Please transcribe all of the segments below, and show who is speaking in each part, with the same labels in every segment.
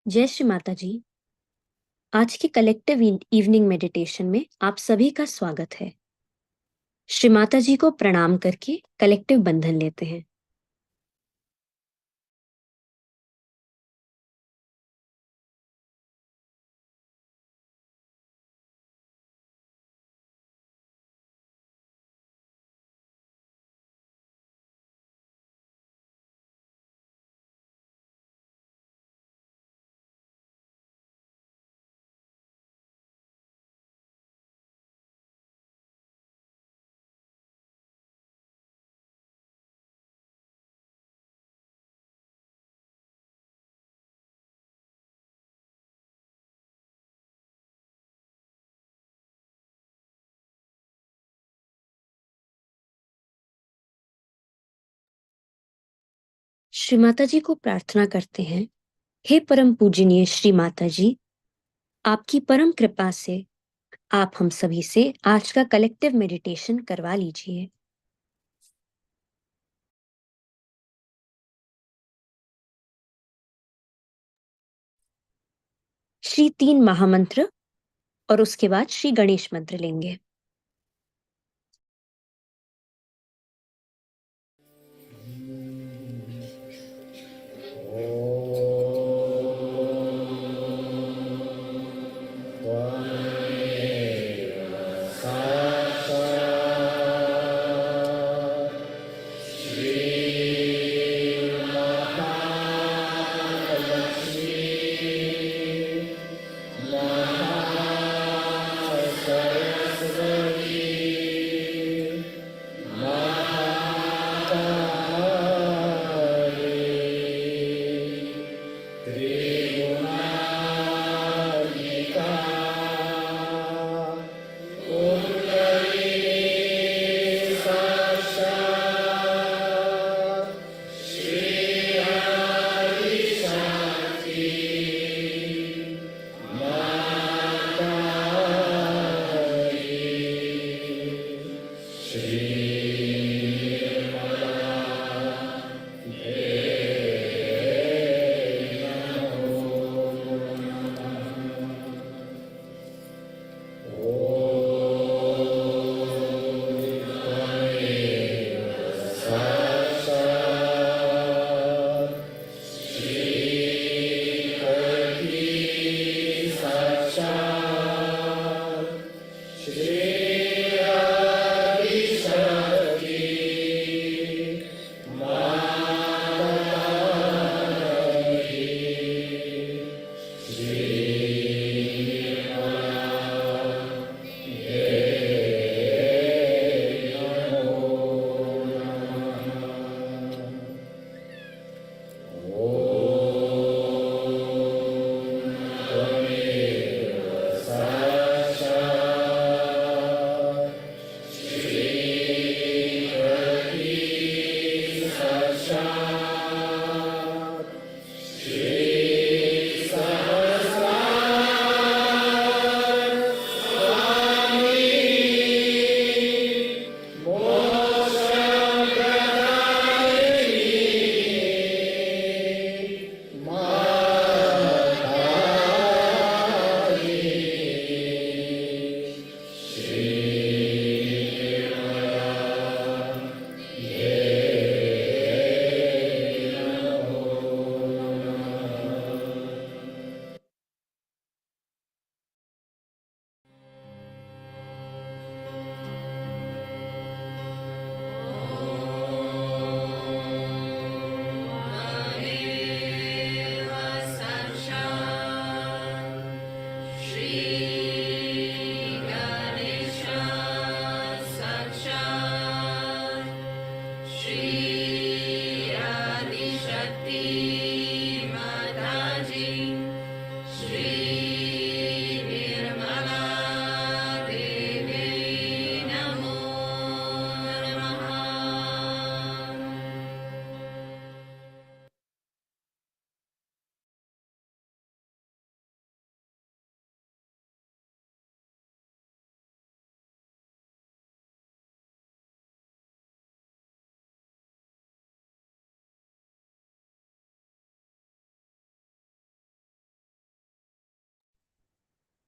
Speaker 1: जय श्री माता जी। आज के कलेक्टिव इवनिंग मेडिटेशन में आप सभी का स्वागत है। श्री माता जी को प्रणाम करके कलेक्टिव बंधन लेते हैं। श्री माता जी को प्रार्थना करते हैं, हे परम पूजनीय श्री माता जी, आपकी परम कृपा से आप हम सभी से आज का कलेक्टिव मेडिटेशन करवा लीजिए। श्री 3 महामंत्र और उसके बाद श्री गणेश मंत्र लेंगे।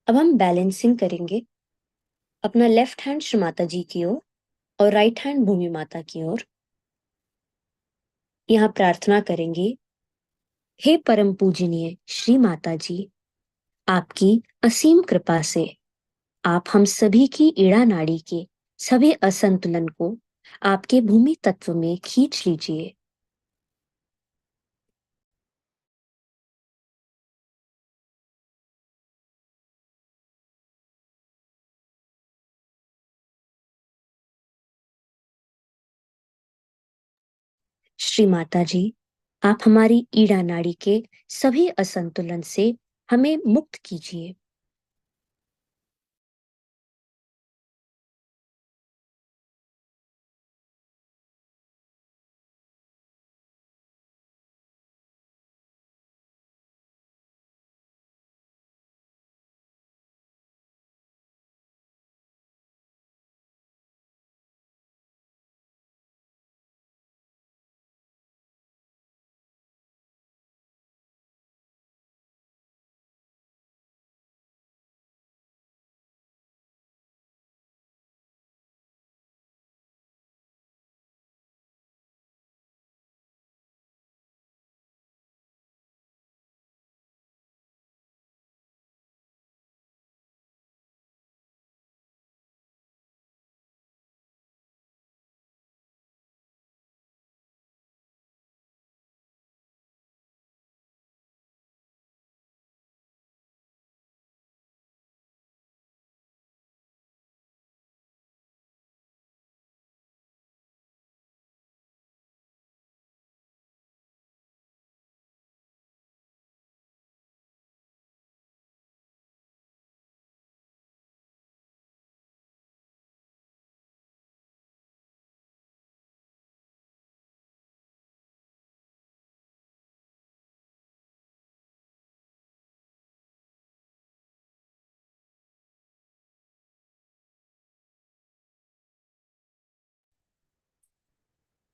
Speaker 1: अब हम बैलेंसिंग करेंगे। अपना लेफ्ट हैंड श्री माता जी की ओर और राइट हैंड भूमि माता की ओर। यहाँ प्रार्थना करेंगे, हे परम पूजनीय श्री माता जी, आपकी असीम कृपा से आप हम सभी की ईड़ा नाड़ी के सभी असंतुलन को आपके भूमि तत्व में खींच लीजिए। श्री माता जी, आप हमारी ईड़ा नाड़ी के सभी असंतुलन से हमें मुक्त कीजिए।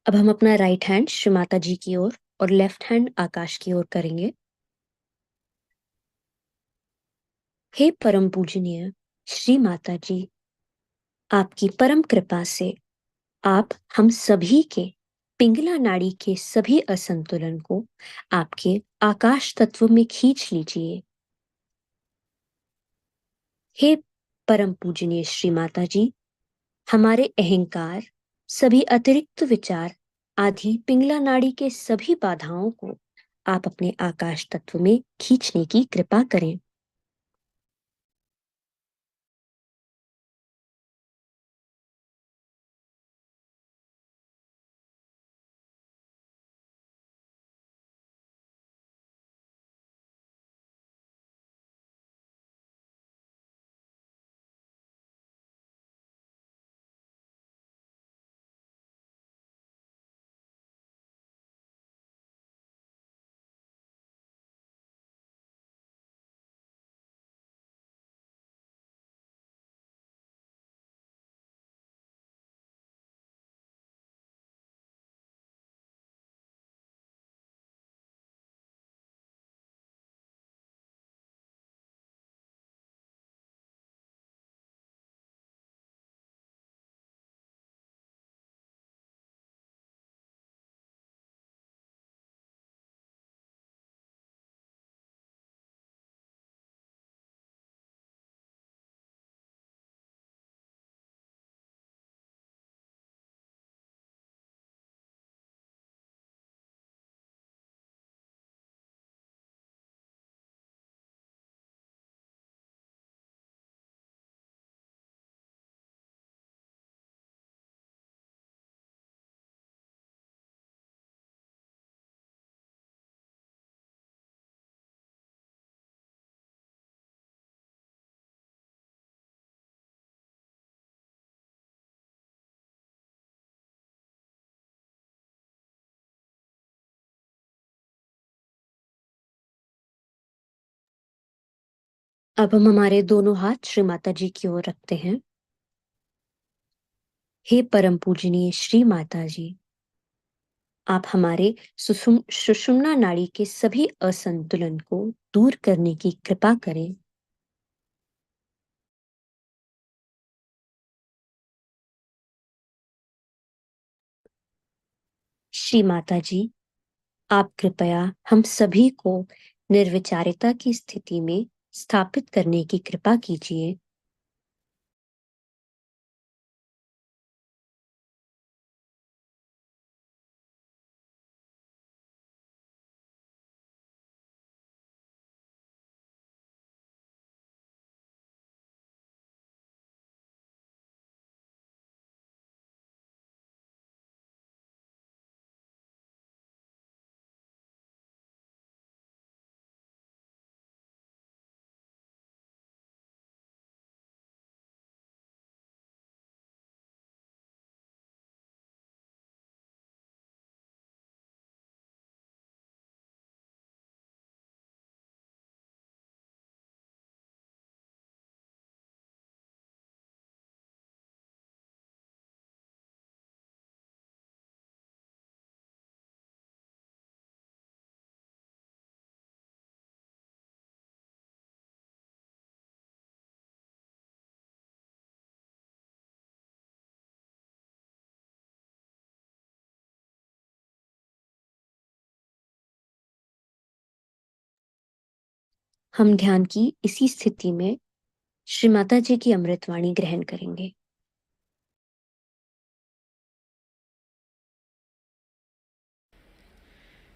Speaker 1: अब हम अपना राइट हैंड श्री माता जी की ओर और लेफ्ट हैंड आकाश की ओर करेंगे। हे परम पूजनीय श्री माता जी, आपकी परम कृपा से आप हम सभी के पिंगला नाड़ी के सभी असंतुलन को आपके आकाश तत्व में खींच लीजिए। हे परम पूजनीय श्री माता जी, हमारे अहंकार, सभी अतिरिक्त विचार आदि पिंगला नाड़ी के सभी बाधाओं को आप अपने आकाश तत्व में खींचने की कृपा करें। अब हम हमारे दोनों हाथ श्री माता जी की ओर रखते हैं। हे परम पूजनीय श्री माता जी, आप हमारे सुषुम्ना नाड़ी के सभी असंतुलन को दूर करने की कृपा करें। श्री माता जी, आप कृपया हम सभी को निर्विचारिता की स्थिति में स्थापित करने की कृपा कीजिए। हम ध्यान की इसी स्थिति में श्री माता जी की अमृतवाणी ग्रहण करेंगे।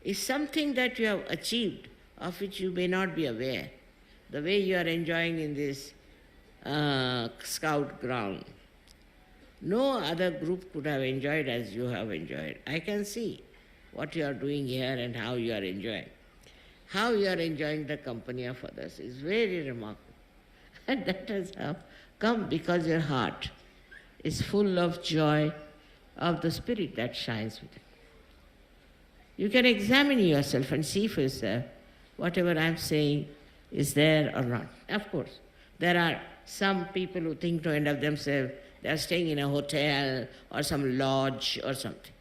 Speaker 2: Is something that you have achieved of which you may not be aware, the way you are enjoying in this scout ground. No other group could have enjoyed as you have enjoyed. I can see what you are doing here and how you are enjoying. How you are enjoying the company of others is very remarkable. And that has come because your heart is full of joy of the spirit that shines within. You can examine yourself and see for yourself whatever I'm saying is there or not. Of course, there are some people who think to end of themselves, they are staying in a hotel or some lodge or something.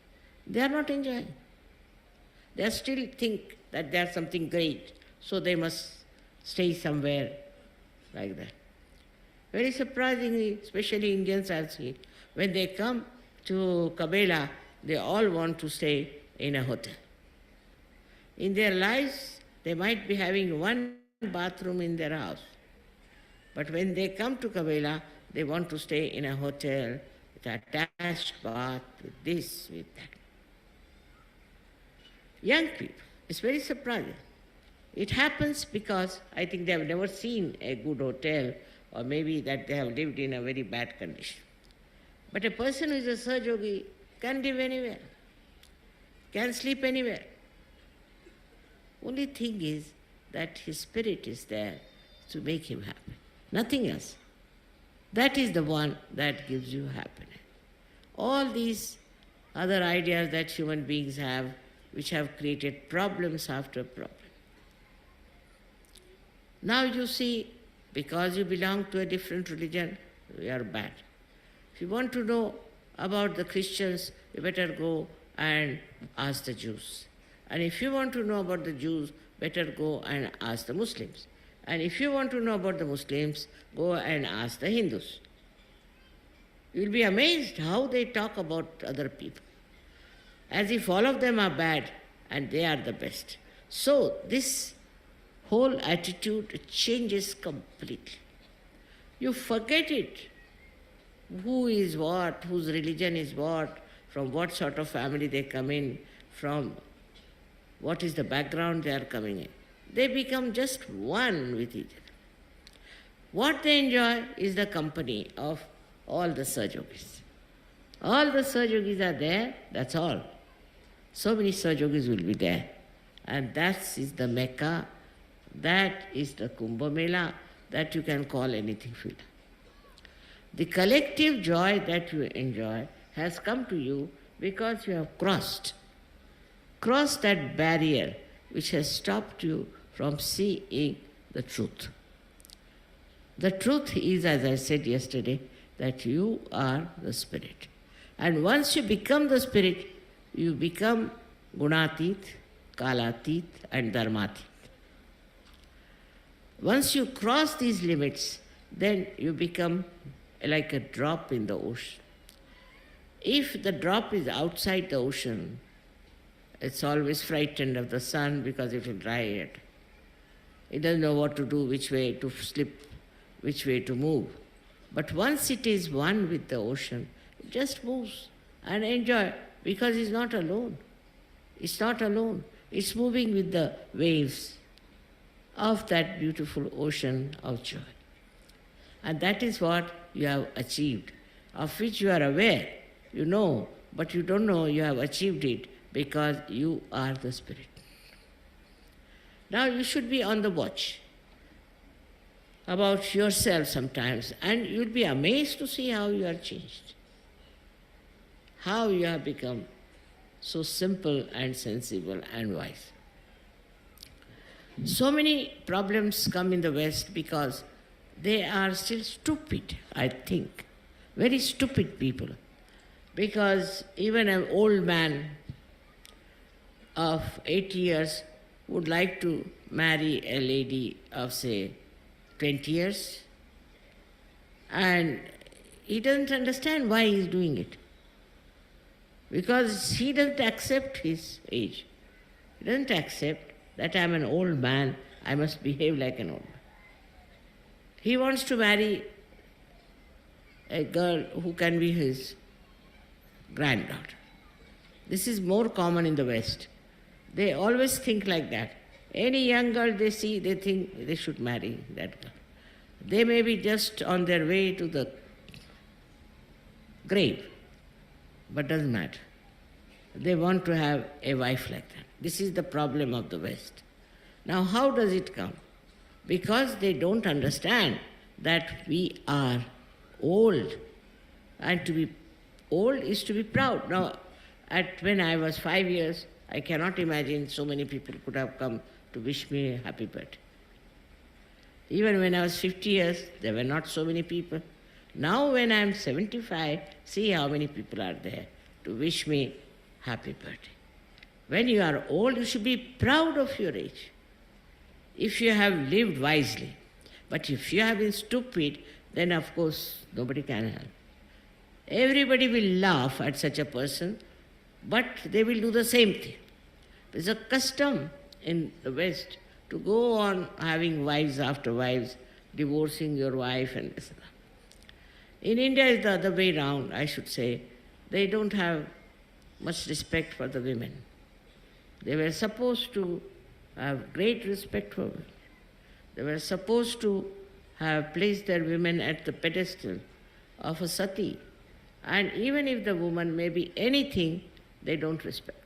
Speaker 2: They are not enjoying. They still think that they are something great, so they must stay somewhere like that. Very surprisingly, especially Indians I've seen, when they come to Kabela, they all want to stay in a hotel. In their lives, they might be having one bathroom in their house. But when they come to Kabela, they want to stay in a hotel with attached bath, with this, with that. Young people, it's very surprising. It happens because I think they have never seen a good hotel, or maybe that they have lived in a very bad condition. But a person who is a Sahaja can live anywhere, can sleep anywhere. Only thing is that his spirit is there to make him happy. Nothing else. That is the one that gives you happiness. All these other ideas that human beings have, which have created problems after problem. Now you see, because you belong to a different religion, you are bad. If you want to know about the Christians, you better go and ask the Jews. And if you want to know about the Jews, better go and ask the Muslims. And if you want to know about the Muslims, go and ask the Hindus. You'll be amazed how they talk about other people, as if all of them are bad and they are the best. So this whole attitude changes completely. You forget it. Who is what, whose religion is what, from what sort of family they come in, from what is the background they are coming in. They become just one with each other. What they enjoy is the company of all the Sahajogis. All the Sahajogis are there, that's all. So many Sahajogis will be there. And that is the Mecca, that is the Kumbh Mela, that you can call anything filled. The collective joy that you enjoy has come to you because you have crossed that barrier which has stopped you from seeing the truth. The truth is, as I said yesterday, that you are the spirit. And once you become the spirit, you become Gunatit, Kalatit and Dharmatit. Once you cross these limits, then you become like a drop in the ocean. If the drop is outside the ocean, It's always frightened of the sun because it will dry it. It doesn't know what to do, which way to slip, which way to move. But once it is one with the ocean, it just moves and enjoy because it's not alone. It's not alone. It's moving with the waves of that beautiful ocean of joy. And that is what you have achieved, of which you are aware, you know, but you don't know you have achieved it because you are the Spirit. Now you should be on the watch about yourself sometimes, and you'll be amazed to see how you are changed, how you have become so simple and sensible and wise. So many problems come in the West because they are still stupid, I think. Very stupid people. Because even an old man of 80 years would like to marry a lady of, say, 20 years, and he doesn't understand why he's doing it. Because he doesn't accept his age. He doesn't accept that I'm an old man, I must behave like an old man. He wants to marry a girl who can be his granddaughter. This is more common in the West. They always think like that. Any young girl they see, they think they should marry that girl. They may be just on their way to the grave, but doesn't matter. They want to have a wife like that. This is the problem of the West. Now, how does it come? Because they don't understand that we are old, and to be old is to be proud. Now, when I was 5 years, I cannot imagine so many people could have come to wish me a happy birthday. Even when I was 50 years, there were not so many people. Now when I am 75, see how many people are there to wish me happy birthday. When you are old, you should be proud of your age, if you have lived wisely. But if you have been stupid, then of course nobody can help. Everybody will laugh at such a person, but they will do the same thing. There's a custom in the West to go on having wives after wives, divorcing your wife and this and that. In India it's the other way round, I should say. They don't have much respect for the women. They were supposed to have great respect for women. They were supposed to have placed their women at the pedestal of a sati. And even if the woman may be anything, they don't respect.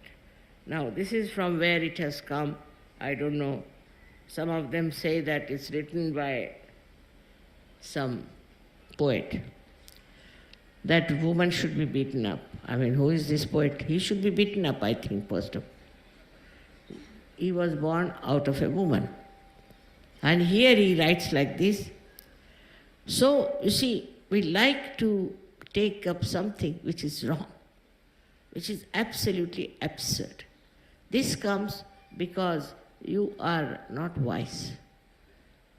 Speaker 2: Now, this is from where it has come. I don't know. Some of them say that it's written by some poet, that woman should be beaten up. I mean, who is this poet? He should be beaten up, I think, first of all. He was born out of a woman. And here he writes like this. So, you see, we like to take up something which is wrong, which is absolutely absurd. This comes because you are not wise.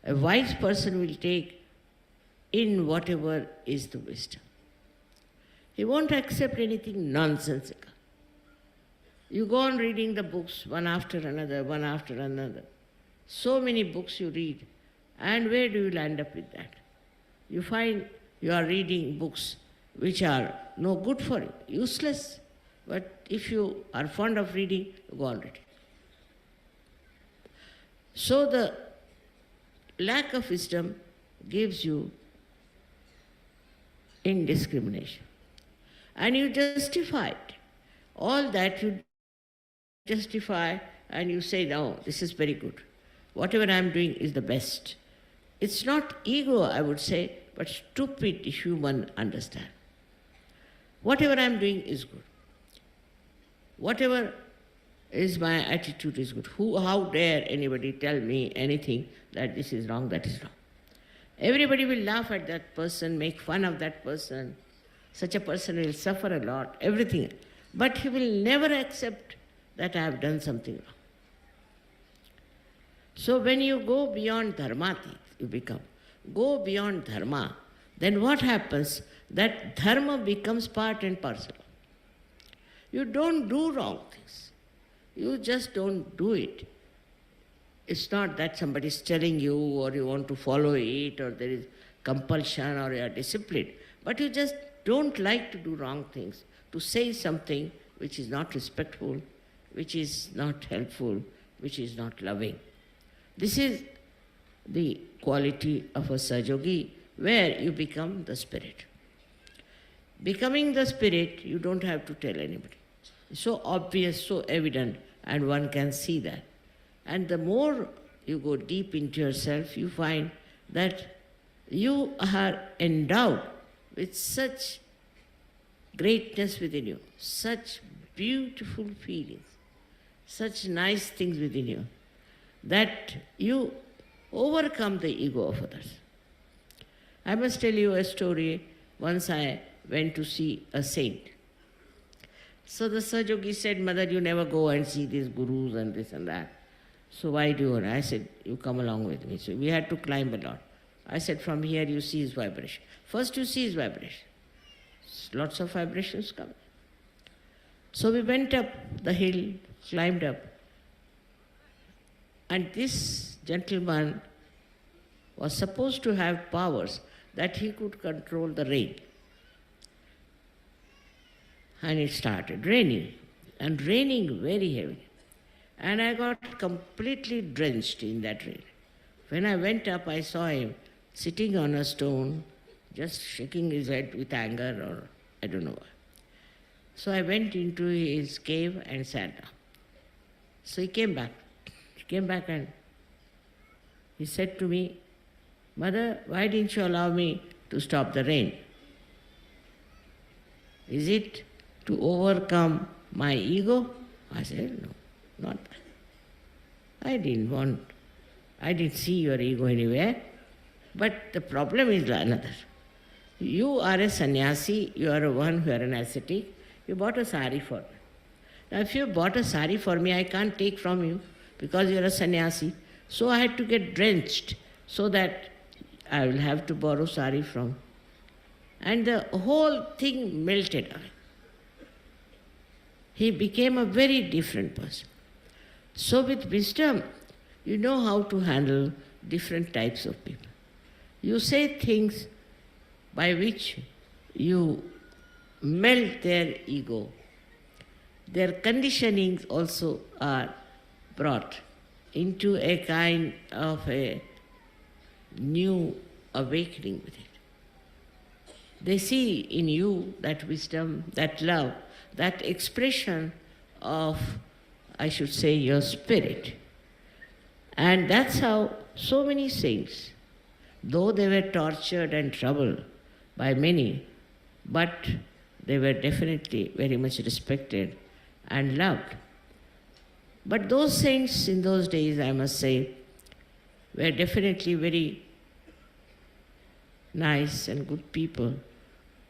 Speaker 2: A wise person will take in whatever is the wisdom. He won't accept anything nonsensical. You go on reading the books one after another, one after another. So many books you read, and where do you land up with that? You find you are reading books which are no good for you, useless. But if you are fond of reading, you go on reading. So the lack of wisdom gives you indiscrimination. And you justify it. All that you justify and you say, no, this is very good. Whatever I am doing is the best. It's not ego, I would say, but stupid human understand. Whatever I am doing is good. Whatever is my attitude is good. How dare anybody tell me anything that this is wrong, that is wrong. Everybody will laugh at that person, make fun of that person. Such a person will suffer a lot, everything. But he will never accept that I have done something wrong. So when you go beyond dharmati, you become, go beyond dharma, then what happens? That dharma becomes part and parcel. You don't do wrong things. You just don't do it. It's not that somebody is telling you or you want to follow it or there is compulsion or you are disciplined, but you just don't like to do wrong things, to say something which is not respectful, which is not helpful, which is not loving. This is the quality of a Sahajogi, where you become the spirit. Becoming the spirit, you don't have to tell anybody. It's so obvious, so evident, and one can see that. And the more you go deep into yourself, you find that you are endowed with such greatness within you, such beautiful feelings, such nice things within you, that you overcome the ego of others. I must tell you a story. Once I went to see a saint. So the Sahajogi said, Mother, you never go and see these gurus and this and that. So why do you? I said, you come along with me. So we had to climb a lot. I said, from here you see his vibration. First you see his vibration. Lots of vibrations come. So we went up the hill, climbed up. And this gentleman was supposed to have powers that he could control the rain. And it started raining, and raining very heavy. And I got completely drenched in that rain. When I went up, I saw him sitting on a stone, just shaking his head with anger or I don't know what. So I went into his cave and sat down. So he came back. He came back and he said to me, Mother, why didn't you allow me to stop the rain? Is it to overcome my ego? I said, no, not that. I didn't see your ego anywhere. But the problem is another. You are a sannyasi, you are one who are an ascetic, you bought a sari for me. Now if you bought a sari for me, I can't take from you because you are a sannyasi. So I had to get drenched so that I will have to borrow sari from. And the whole thing melted away. He became a very different person. So with wisdom, you know how to handle different types of people. You say things by which you melt their ego. Their conditionings also are brought into a kind of a new awakening with it. They see in you that wisdom, that love, that expression of, I should say, your spirit. And that's how so many saints, though they were tortured and troubled by many, but they were definitely very much respected and loved. But those saints in those days, I must say, were definitely very nice and good people.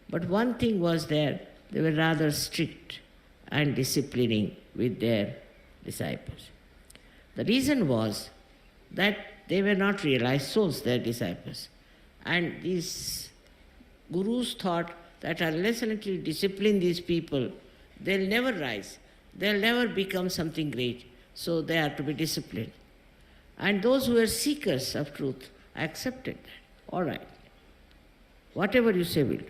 Speaker 2: But one thing was there, they were rather strict and disciplining with their disciples. The reason was that they were not realized souls, their disciples. And these gurus thought that unless and until you discipline these people, they'll never rise. They'll never become something great. So they are to be disciplined. And those who were seekers of truth accepted that. All right. Whatever you say, we'll do.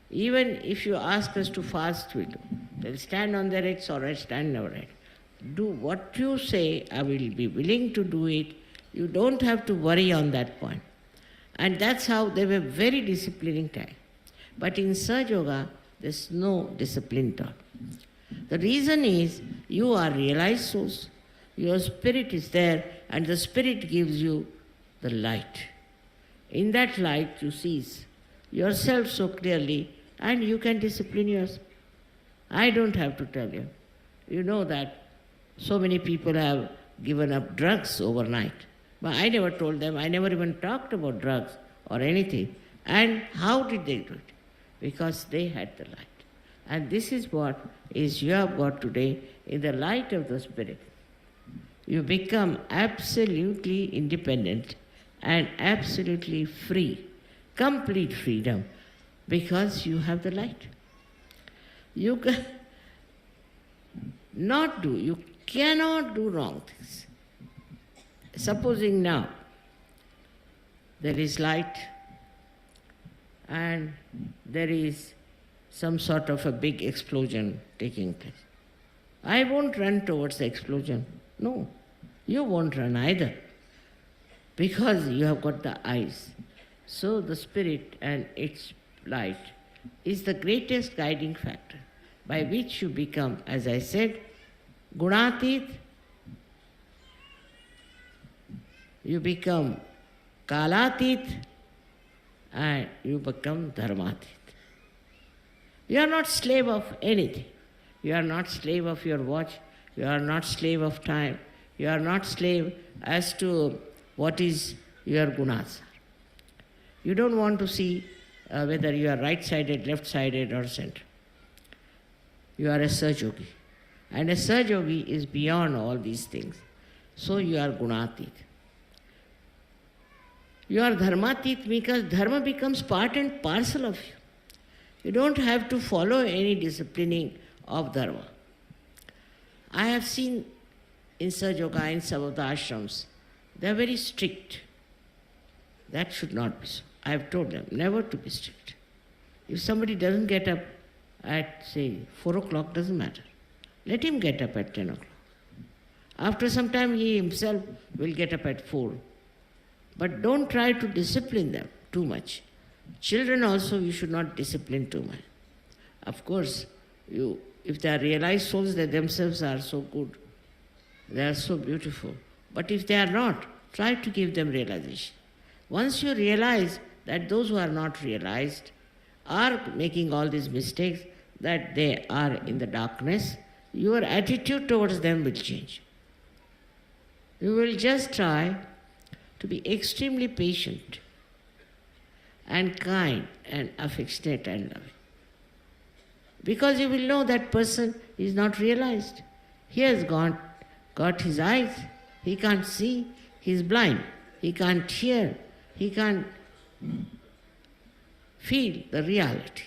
Speaker 2: Even if you ask us to fast, we'll do. They'll stand on their heads, all right, stand on our head. Do what you say, I will be willing to do it. You don't have to worry on that point. And that's how they were very disciplining time. But in Sahaja Yoga, there's no discipline taught. The reason is you are realized souls. Your spirit is there and the spirit gives you the light. In that light you see yourself so clearly and you can discipline yourself. I don't have to tell you. You know that so many people have given up drugs overnight. But I never told them, I never even talked about drugs or anything. And how did they do it? Because they had the light. And this is what is you have got today in the light of the Spirit. You become absolutely independent and absolutely free, complete freedom, because you have the light. You can not do, cannot do wrong things. Supposing now there is light and there is some sort of a big explosion taking place. I won't run towards the explosion. No, you won't run either, because you have got the eyes. So the spirit and its light is the greatest guiding factor by which you become, as I said, gunatit, you become kalatit, and you become dharmatit. You are not slave of anything. You are not slave of your watch. You are not slave of time. You are not slave as to what is your gunas. You don't want to see whether you are right-sided, left-sided or center. You are a Sahaja. And a Sahaja is beyond all these things. So you are gunatit. You are dharmatit because dharma becomes part and parcel of you. You don't have to follow any disciplining of dharma. I have seen in Sahaja, in some of the ashrams, they are very strict. That should not be so. I have told them never to be strict. If somebody doesn't get up at, say, 4 o'clock, doesn't matter. Let him get up at 10 o'clock. After some time, he himself will get up at 4. But don't try to discipline them too much. Children also, you should not discipline too much. Of course, if they are realized souls, they themselves are so good, they are so beautiful. But if they are not, try to give them realization. Once you realize that those who are not realized are making all these mistakes, that they are in the darkness, your attitude towards them will change. You will just try to be extremely patient and kind and affectionate and loving. Because you will know that person is not realized. He has got his eyes, he can't see, he is blind, he can't hear, he can't feel the reality.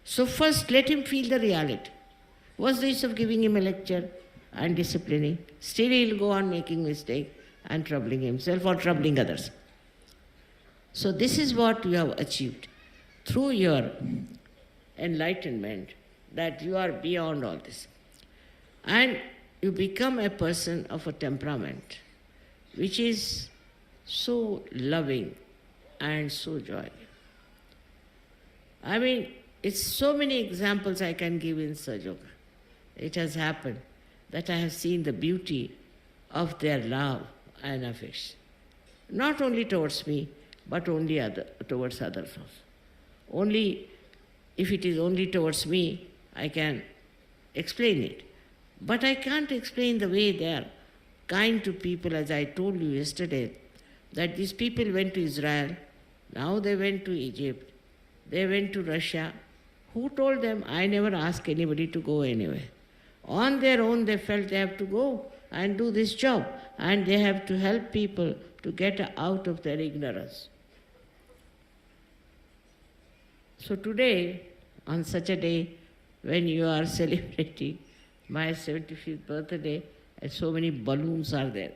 Speaker 2: So first let him feel the reality. What's the use of giving him a lecture and disciplining? Still he'll go on making mistakes and troubling himself or troubling others. So this is what you have achieved through your enlightenment, that you are beyond all this. And you become a person of a temperament which is so loving and so joyful. I mean, it's so many examples I can give in Sahaja. It has happened that I have seen the beauty of their love and affection. Not only towards me, but towards others also. Only if it is only towards me, I can explain it. But I can't explain the way they are kind to people, as I told you yesterday, that these people went to Israel, now they went to Egypt, they went to Russia. Who told them? I never asked anybody to go anywhere. On their own they felt they have to go and do this job, and they have to help people to get out of their ignorance. So today, on such a day when you are celebrating my 75th birthday, and so many balloons are there.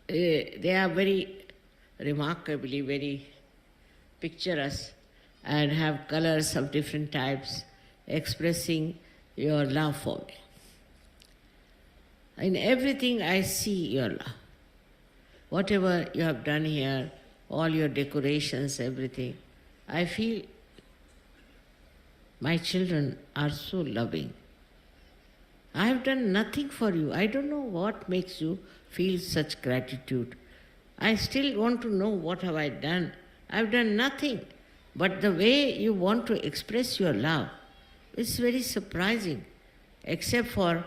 Speaker 2: They are very remarkably, very picturesque and have colors of different types expressing your love for me. In everything I see your love. Whatever you have done here, all your decorations, everything, I feel my children are so loving. I have done nothing for you. I don't know what makes you feel such gratitude. I still want to know what have I done. I have done nothing. But the way you want to express your love is very surprising, except for,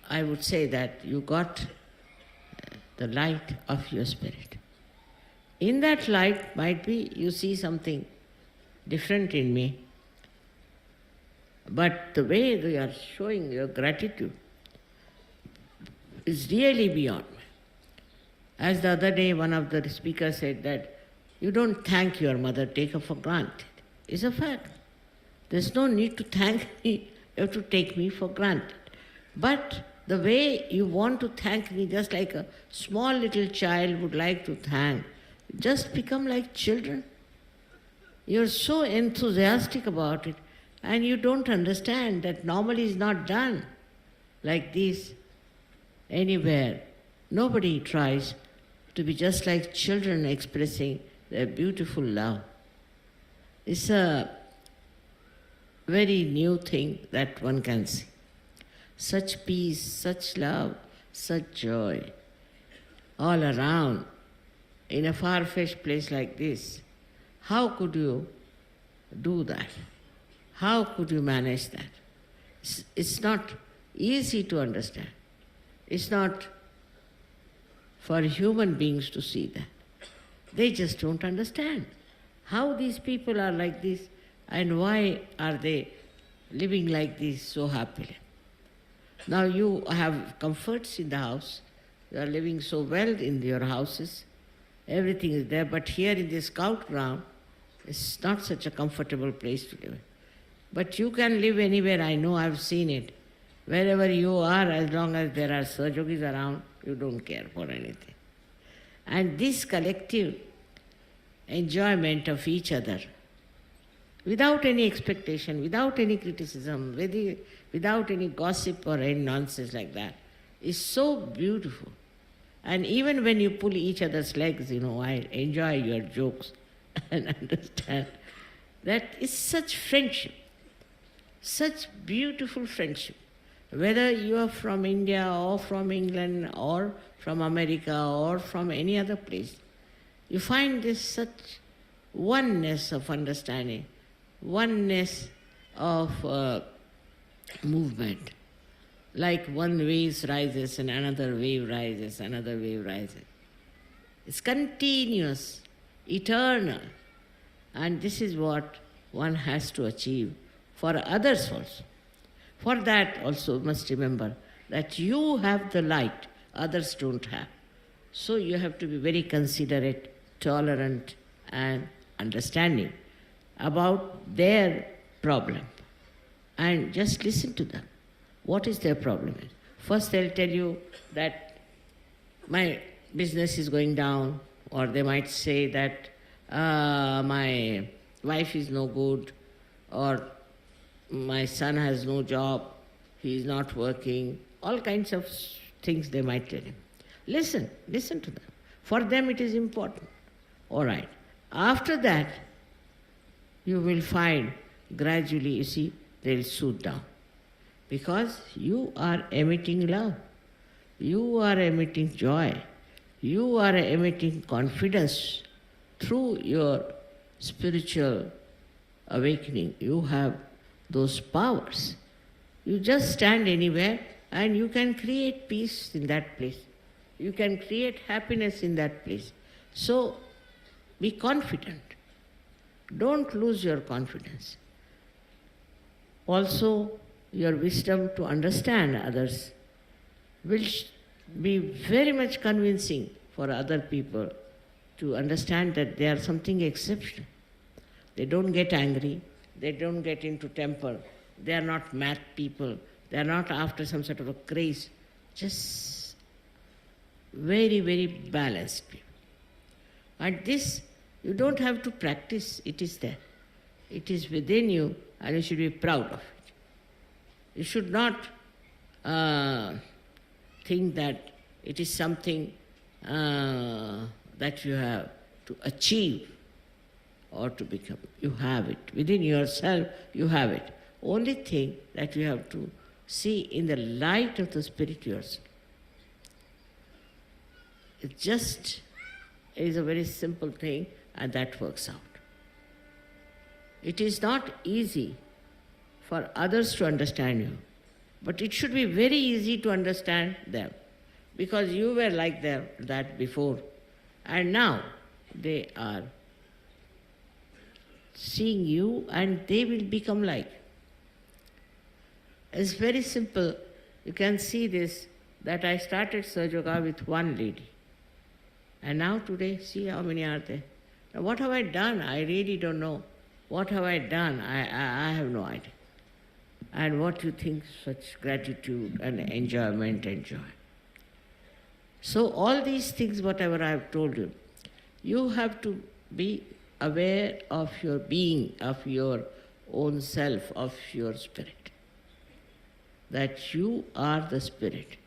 Speaker 2: I would say that you got the light of your spirit. In that light, might be you see something different in me, but the way you are showing your gratitude is really beyond me. As the other day, one of the speakers said that you don't thank your mother, take her for granted. It's a fact. There's no need to thank me, you have to take me for granted. But the way you want to thank me, just like a small little child would like to thank, just become like children. You're so enthusiastic about it, and you don't understand that normally is not done like this anywhere. Nobody tries to be just like children expressing their beautiful love. It's a very new thing that one can see. Such peace, such love, such joy all around in a far-fetched place like this. How could you do that? How could you manage that? It's not easy to understand. It's not for human beings to see that. They just don't understand how these people are like this and why are they living like this so happily. Now you have comforts in the house, you are living so well in your houses, everything is there, but here in this scout ground, it's not such a comfortable place to live. But you can live anywhere, I know, I've seen it. Wherever you are, as long as there are Sahajogis around, you don't care for anything. And this collective enjoyment of each other, without any expectation, without any criticism, without any gossip or any nonsense like that, is so beautiful. And even when you pull each other's legs, I enjoy your jokes and understand that is such friendship, such beautiful friendship. Whether you are from India or from England or from America or from any other place, you find this such oneness of understanding, oneness of movement. Like one wave rises and another wave rises, another wave rises. It's continuous, eternal. And this is what one has to achieve for others also. For that also must remember that you have the light others don't have. So you have to be very considerate, tolerant and understanding about their problem and just listen to them. What is their problem? First they'll tell you that my business is going down, or they might say that my wife is no good, or my son has no job, he is not working, all kinds of things they might tell him. Listen to them. For them it is important. All right. After that, you will find gradually, you see, they'll soothe down. Because you are emitting love. You are emitting joy. You are emitting confidence through your spiritual awakening. You have those powers. You just stand anywhere and you can create peace in that place. You can create happiness in that place. So, be confident. Don't lose your confidence. Also, your wisdom to understand others will be very much convincing for other people to understand that they are something exceptional. They don't get angry, they don't get into temper, they are not mad people, they are not after some sort of a craze, just very, very balanced people. And this, you don't have to practice, it is there. It is within you and you should be proud of it. You should not think that it is something that you have to achieve or to become. You have it. Within yourself, you have it. Only thing that you have to see in the light of the Spirit yourself. It just is a very simple thing and that works out. It is not easy for others to understand you, but it should be very easy to understand them because you were like that before and now they are seeing you and they will become like. It's very simple. You can see this that I started Sahaja Yoga with one lady. And now today, see how many are there. Now what have I done? I really don't know. What have I done? I have no idea. And what you think, such gratitude and enjoyment and joy. So all these things, whatever I have told you, you have to be aware of your being, of your own self, of your spirit. That you are the spirit.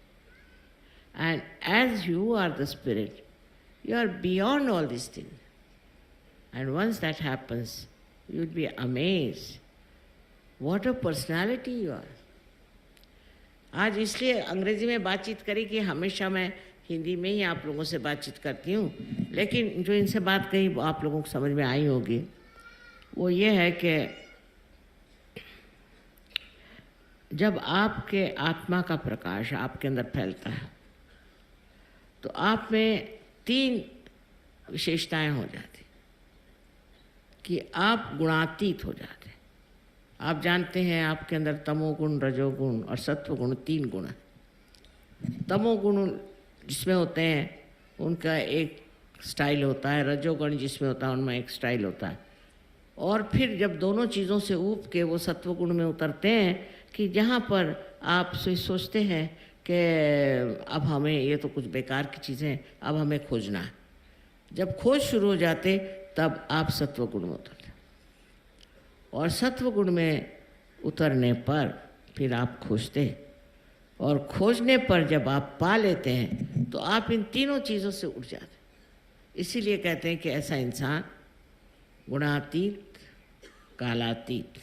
Speaker 2: And as you are the spirit, you are beyond all these things. And once that happens, you will be amazed. What a personality you are. आज इसलिए अंग्रेजी में बातचीत करी कि हमेशा मैं हिंदी में ही आप लोगों से बातचीत करती हूँ, लेकिन जो इनसे बात कही वो आप लोगों को समझ में आई होगी। वो ये है कि जब आपके आत्मा का प्रकाश आपके अंदर फैलता है तो आप में 3 विशेषताएं हो जाती कि आप गुणातीत हो जाते हैं। आप जानते हैं आपके अंदर तमोगुण, रजोगुण और सत्वगुण 3 गुण हैं। तमोगुण जिसमें होते हैं उनका एक स्टाइल होता है, रजोगुण जिसमें होता है उनमें एक स्टाइल होता है, और फिर जब दोनों चीज़ों से ऊब के वो सत्वगुण में उतरते हैं कि जहाँ पर आप सोचते हैं कि अब हमें ये तो कुछ बेकार की चीज़ें हैं, अब हमें खोजना है। जब खोज शुरू हो जाते तब आप सत्वगुण में उतरते, और सत्वगुण में उतरने पर फिर आप खोजते, और खोजने पर जब आप पा लेते हैं तो आप इन तीनों चीज़ों से उठ जाते। इसीलिए कहते हैं कि ऐसा इंसान गुणातीत, कालातीत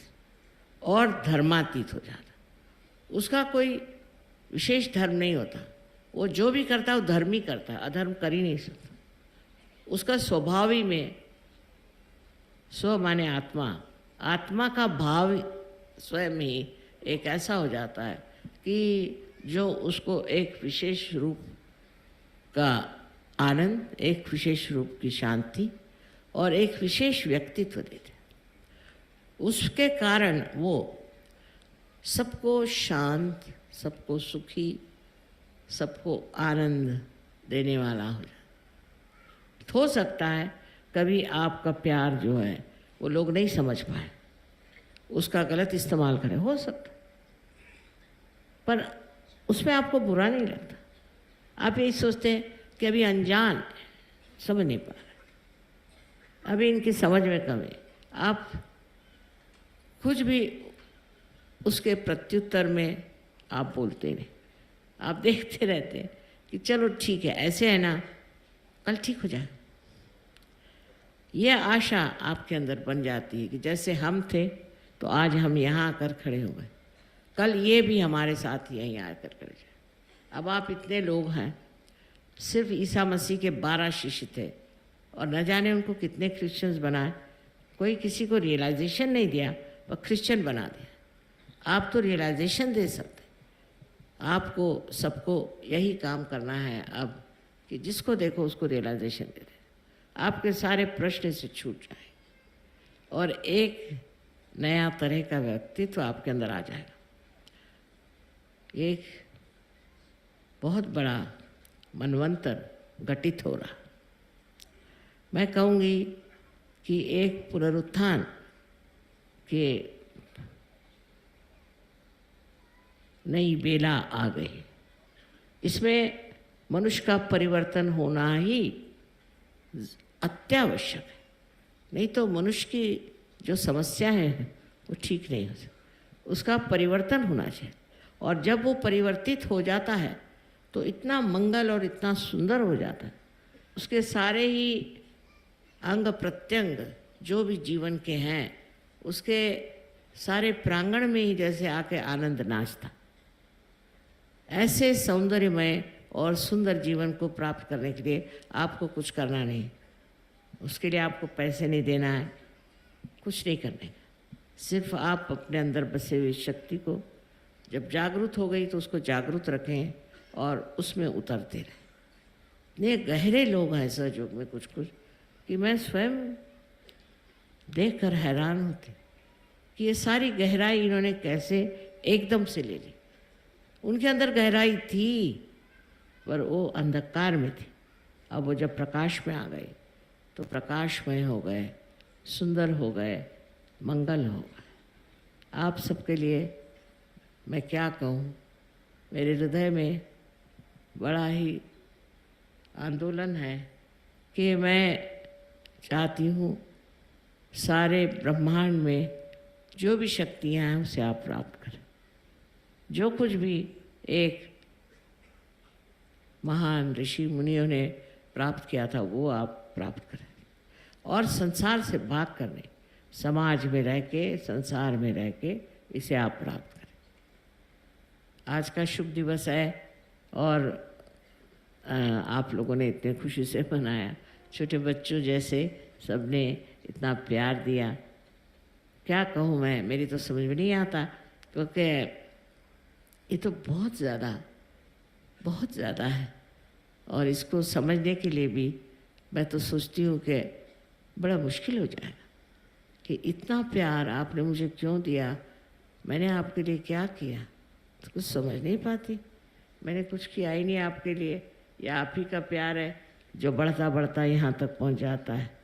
Speaker 2: और धर्मातीत हो जाता। उसका कोई विशेष धर्म नहीं होता, वो जो भी करता है वो धर्म ही करता है, अधर्म कर ही नहीं सकता। उसका स्वभाव ही में, स्व माने आत्मा, आत्मा का भाव स्वयं ही एक ऐसा हो जाता है कि जो उसको एक विशेष रूप का आनंद, एक विशेष रूप की शांति और एक विशेष व्यक्तित्व देते हैं। उसके कारण वो सबको शांत, सबको सुखी, सबको आनंद देने वाला हो जाता। हो सकता है कभी आपका प्यार जो है वो लोग नहीं समझ पाए, उसका गलत इस्तेमाल करें, हो सकता, पर उसमें आपको बुरा नहीं लगता। आप यही सोचते हैं कि अभी अनजान है, समझ नहीं पा रहे, अभी इनकी समझ में कम है। आप कुछ भी उसके प्रत्युत्तर में आप बोलते नहीं, आप देखते रहते हैं कि चलो ठीक है, ऐसे है ना, कल ठीक हो जाए। यह आशा आपके अंदर बन जाती है कि जैसे हम थे तो आज हम यहाँ आकर खड़े हो गए, कल ये भी हमारे साथ यहीं आकर खड़े जाए। अब आप इतने लोग हैं, सिर्फ ईसा मसीह के 12 शिष्य थे और न जाने उनको कितने क्रिश्चियंस बनाए। कोई किसी को रियलाइजेशन नहीं दिया, वह क्रिश्चियन बना दिया। आप तो रियलाइजेशन दे सकते, आपको सबको यही काम करना है अब कि जिसको देखो उसको रियलाइजेशन दे दे, आपके सारे प्रश्न से छूट जाए और एक नया तरह का व्यक्तित्व आपके अंदर आ जाएगा। एक बहुत बड़ा मनवंतर घटित हो रहा। मैं कहूँगी कि एक पुनरुत्थान के नई बेला आ गई। इसमें मनुष्य का परिवर्तन होना ही अत्यावश्यक है, नहीं तो मनुष्य की जो समस्या है वो ठीक नहीं हो सकती, उसका परिवर्तन होना चाहिए। और जब वो परिवर्तित हो जाता है तो इतना मंगल और इतना सुंदर हो जाता है, उसके सारे ही अंग प्रत्यंग जो भी जीवन के हैं उसके सारे प्रांगण में ही जैसे आके आनंद नाचता। ऐसे सौंदर्यमय और सुंदर जीवन को प्राप्त करने के लिए आपको कुछ करना नहीं, उसके लिए आपको पैसे नहीं देना है, कुछ नहीं करने का। सिर्फ आप अपने अंदर बसे हुई शक्ति को जब जागरूक हो गई तो उसको जागरूक रखें और उसमें उतरते रहें। ये गहरे लोग हैं सहयोग में कुछ कुछ कि मैं स्वयं देखकर हैरान होती कि ये सारी गहराई इन्होंने कैसे एकदम से ले ली। उनके अंदर गहराई थी पर वो अंधकार में थी। अब वो जब प्रकाश में आ गए तो प्रकाशमय हो गए, सुंदर हो गए, मंगल हो गए। आप सबके लिए मैं क्या कहूँ, मेरे हृदय में बड़ा ही आंदोलन है कि मैं चाहती हूँ सारे ब्रह्मांड में जो भी शक्तियाँ हैं उसे आप प्राप्त करें। जो कुछ भी एक महान ऋषि मुनियों ने प्राप्त किया था वो आप प्राप्त करें, और संसार से भाग करने, समाज में रह के, संसार में रह के इसे आप प्राप्त करें। आज का शुभ दिवस है और आप लोगों ने इतने खुशी से मनाया, छोटे बच्चों जैसे सबने इतना प्यार दिया। क्या कहूँ मैं, मेरी तो समझ में नहीं आता, क्योंकि ये तो बहुत ज़्यादा है, और इसको समझने के लिए भी मैं तो सोचती हूँ कि बड़ा मुश्किल हो जाएगा कि इतना प्यार आपने मुझे क्यों दिया, मैंने आपके लिए क्या किया, तो कुछ समझ नहीं पाती। मैंने कुछ किया ही नहीं आपके लिए, या आप ही का प्यार है जो बढ़ता बढ़ता यहाँ तक पहुँच जाता है।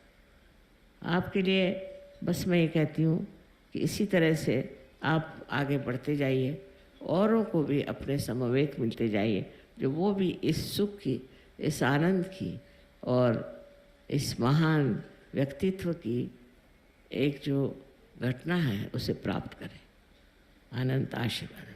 Speaker 2: आपके लिए बस मैं ये कहती हूँ कि इसी तरह से आप आगे बढ़ते जाइए, औरों को भी अपने समवेत मिलते जाइए, जो वो भी इस सुख की, इस आनंद की और इस महान व्यक्तित्व की एक जो घटना है उसे प्राप्त करें। अनंत आशीर्वाद।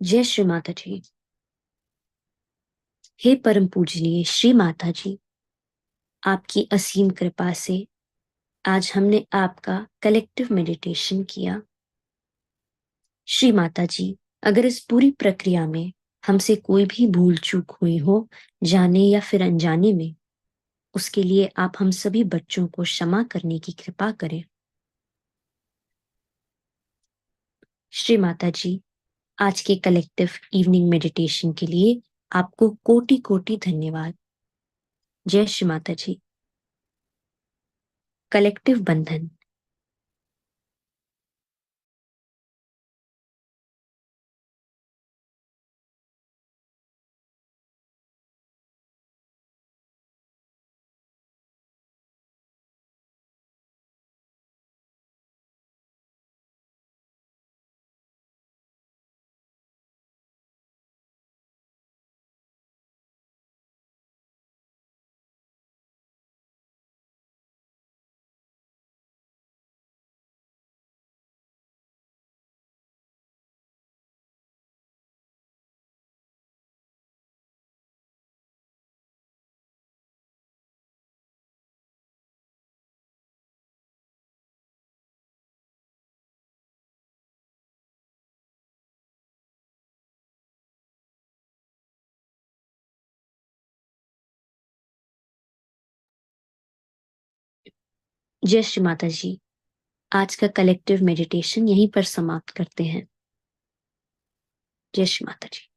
Speaker 1: जय श्री माता जी। हे परम पूजनीय श्री माता जी, आपकी असीम कृपा से आज हमने आपका कलेक्टिव मेडिटेशन किया। श्री माता जी, अगर इस पूरी प्रक्रिया में हमसे कोई भी भूल चूक हुई हो, जाने या फिर अनजाने में, उसके लिए आप हम सभी बच्चों को क्षमा करने की कृपा करें। श्री माता जी, आज के कलेक्टिव इवनिंग मेडिटेशन के लिए आपको कोटि कोटि धन्यवाद। जय श्री माता जी। कलेक्टिव बंधन। जय श्री माता जी। आज का कलेक्टिव मेडिटेशन यहीं पर समाप्त करते हैं। जय श्री माता जी।